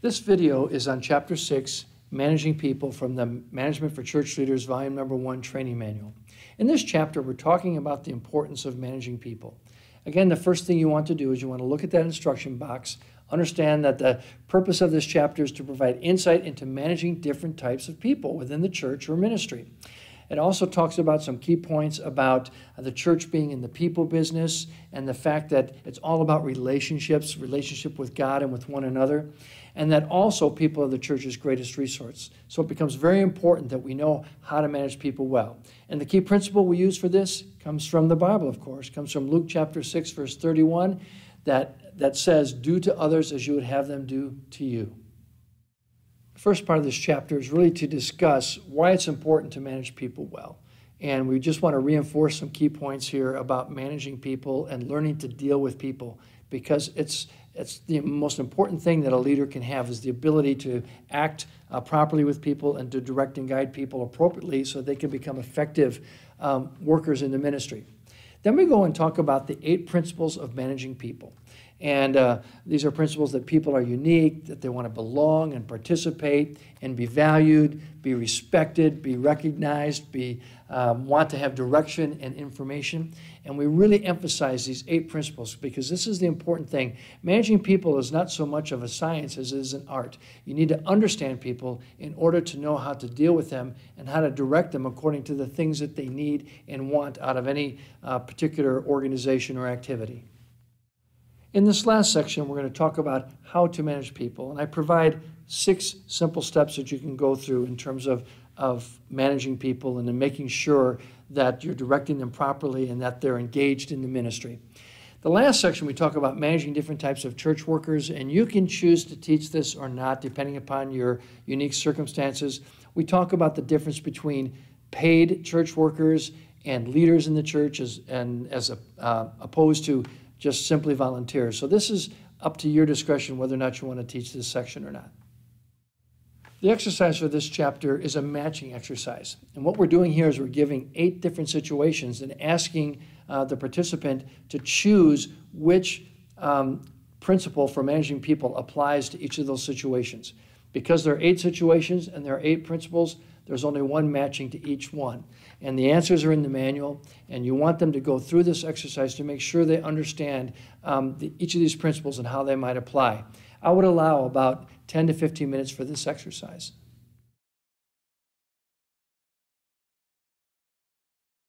This video is on Chapter 6, Managing People, from the Management for Church Leaders, Volume Number 1 Training Manual. In this chapter, we're talking about the importance of managing people. Again, the first thing you want to do is you want to look at that instruction box, understand that the purpose of this chapter is to provide insight into managing different types of people within the church or ministry. It also talks about some key points about the church being in the people business and the fact that it's all about relationships, relationship with God and with one another, and that also people are the church's greatest resource. So it becomes very important that we know how to manage people well. And the key principle we use for this comes from the Bible, of course. It comes from Luke chapter 6, verse 31, that says, "Do to others as you would have them do to you." The first part of this chapter is really to discuss why it's important to manage people well. And we just want to reinforce some key points here about managing people and learning to deal with people, because it's the most important thing that a leader can have, is the ability to act properly with people and to direct and guide people appropriately so they can become effective workers in the ministry. Then we go and talk about the 8 principles of managing people. And these are principles that people are unique, that they want to belong and participate and be valued, be respected, be recognized, want to have direction and information. And we really emphasize these 8 principles because this is the important thing. Managing people is not so much of a science as it is an art. You need to understand people in order to know how to deal with them and how to direct them according to the things that they need and want out of any particular organization or activity. In this last section, we're going to talk about how to manage people, and I provide 6 simple steps that you can go through in terms of managing people and in making sure that you're directing them properly and that they're engaged in the ministry. The last section, we talk about managing different types of church workers, and you can choose to teach this or not, depending upon your unique circumstances. We talk about the difference between paid church workers and leaders in the church as opposed to just simply volunteers. So this is up to your discretion whether or not you want to teach this section or not. The exercise for this chapter is a matching exercise. And what we're doing here is we're giving 8 different situations and asking the participant to choose which principle for managing people applies to each of those situations. Because there are 8 situations and there are 8 principles, there's only one matching to each one. And the answers are in the manual, and you want them to go through this exercise to make sure they understand each of these principles and how they might apply. I would allow about 10 to 15 minutes for this exercise.